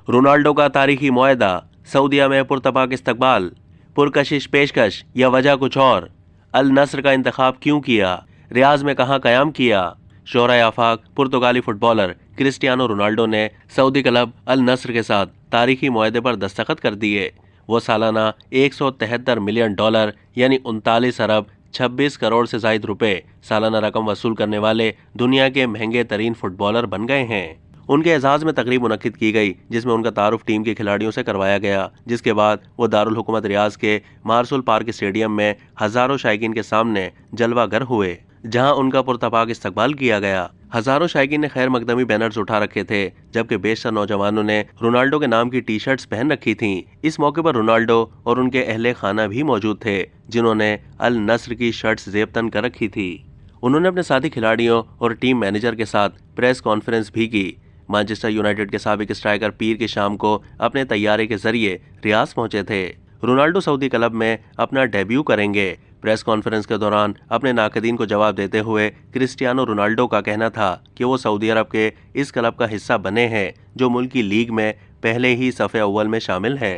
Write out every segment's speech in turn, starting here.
Ronaldo का तारीखी मुआहदा, सऊदीया में पुरतपाक इस्तकबाल, पुरकशिश पेशकश या वजह कुछ और, अल नस्र का इंतखाब क्यों किया, रियाज में कहाँ कयाम किया। शोहरा आफाक पुर्तगाली फुटबॉलर क्रिस्टियानो रोनाल्डो ने सऊदी क्लब अल नस्र के साथ तारीखी मुआहदे पर दस्तखत कर दिए। वो सालाना $173 मिलियन यानी 39 अरब 26 करोड़ से ज़ायद रुपए सालाना रकम वसूल करने वाले दुनिया के महंगे तरीन फुटबॉलर बन गए हैं। उनके एजाज में तकरीब मुनक्किद की गई जिसमें उनका तारुफ टीम के खिलाड़ियों से करवाया गया, जिसके बाद वो दारुल हुकूमत रियाज के मार्सुल पार्क स्टेडियम में हजारों शायकीन के सामने जलवागर हुए, जहां उनका पुरतपाक इस्तकबाल किया गया। हजारों शायकीन ने खैर मकदमी बैनर्स उठा रखे थे, जबकि बेशतर नौजवानों ने रोनाल्डो के नाम की टी शर्ट्स पहन रखी थीं। इस मौके पर रोनाल्डो और उनके अहले खाना भी मौजूद थे, जिन्होंने अल नस्र की शर्ट्स ज़ेबतन कर रखी थी। उन्होंने अपने साथी खिलाड़ियों और टीम मैनेजर के साथ प्रेस कॉन्फ्रेंस भी की। मैनचेस्टर यूनाइटेड के साबिक स्ट्राइकर पीर की शाम को अपने तैयारे के जरिए रियाज पहुंचे थे। रोनाल्डो सऊदी क्लब में अपना डेब्यू करेंगे। प्रेस कॉन्फ्रेंस के दौरान अपने नाकदीन को जवाब देते हुए क्रिस्टियानो रोनाल्डो का कहना था कि वो सऊदी अरब के इस क्लब का हिस्सा बने हैं जो मुल्क की लीग में पहले ही सफ़े अव्वल में शामिल है।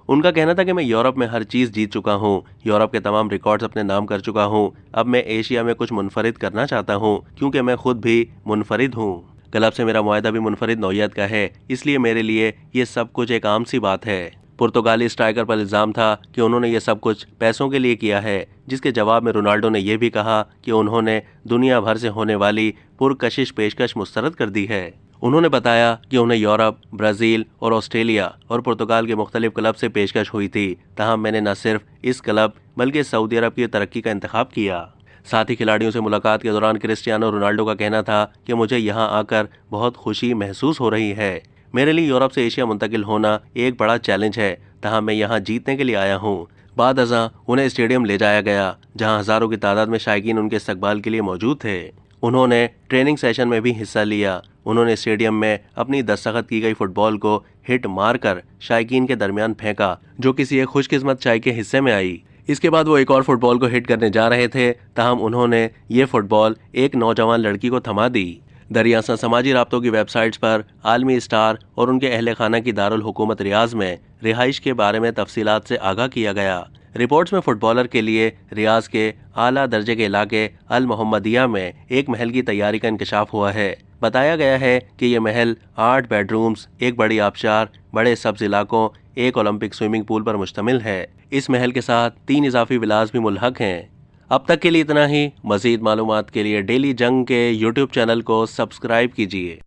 उनका कहना था कि मैं यूरोप में हर चीज़ जीत चुका हूँ, यूरोप के तमाम रिकॉर्ड्स अपने नाम कर चुका हूँ, अब मैं एशिया में कुछ मुनफरिद करना चाहता हूँ क्योंकि मैं खुद भी मुनफरिद हूँ। क्लब से मेरा मुआहदा भी मुनफरिद नौयत का है, इसलिए मेरे लिए ये सब कुछ एक आम सी बात है। पुर्तगाली स्ट्राइकर पर इल्ज़ाम था कि उन्होंने ये सब कुछ पैसों के लिए किया है, जिसके जवाब में रोनाल्डो ने यह भी कहा कि उन्होंने दुनिया भर से होने वाली पुरकशिश पेशकश मुस्तरद कर दी है। उन्होंने बताया कि उन्हें यूरोप, ब्राज़ील और ऑस्ट्रेलिया और पुर्तगाल के मुख्तलिफ क्लब से पेशकश हुई थी, तहम मैंने न सिर्फ इस क्लब बल्कि सऊदी अरब की तरक्की का इंतखाब किया। साथी खिलाड़ियों से मुलाकात के दौरान क्रिस्टियानो रोनाल्डो का कहना था कि मुझे यहाँ आकर बहुत खुशी महसूस हो रही है। मेरे लिए यूरोप से एशिया मुंतकिल होना एक बड़ा चैलेंज है, तहाँ मैं यहाँ जीतने के लिए आया हूँ। बाद अज़ां उन्हें स्टेडियम ले जाया गया, जहाँ हज़ारों की तादाद में शायकीन उनके इस्तकबाल के लिए मौजूद थे। उन्होंने ट्रेनिंग सेशन में भी हिस्सा लिया। उन्होंने स्टेडियम में अपनी दस्तखत की गई फुटबॉल को हिट मारकर शायकीन के दरमियान फेंका, जो किसी एक खुशकिस्मत शायक के हिस्से में आई। इसके बाद वो एक और फुटबॉल को हिट करने जा रहे थे, तहम उन्होंने ये फुटबॉल एक नौजवान लड़की को थमा दी। दरियासा समाजी राब्तों की वेबसाइट्स पर आलमी स्टार और उनके अहले खाना की दारुल हुकूमत रियाज में रिहाइश के बारे में तफसीलात से आगाह किया गया। रिपोर्ट्स में फुटबॉलर के लिए रियाज के आला दर्जे के इलाके अल मोहम्मदिया में एक महल की तैयारी का इंकशाफ हुआ है। बताया गया है कि यह महल 8 बेडरूम्स, एक बड़ी आबशार, बड़े सब्ज इलाकों, एक ओलंपिक स्विमिंग पूल पर मुश्तमिल है। इस महल के साथ 3 इजाफी विलास भी मुल्हक हैं। अब तक के लिए इतना ही। मज़ीद मालूमात के लिए डेली जंग के यूट्यूब चैनल को सब्सक्राइब कीजिए।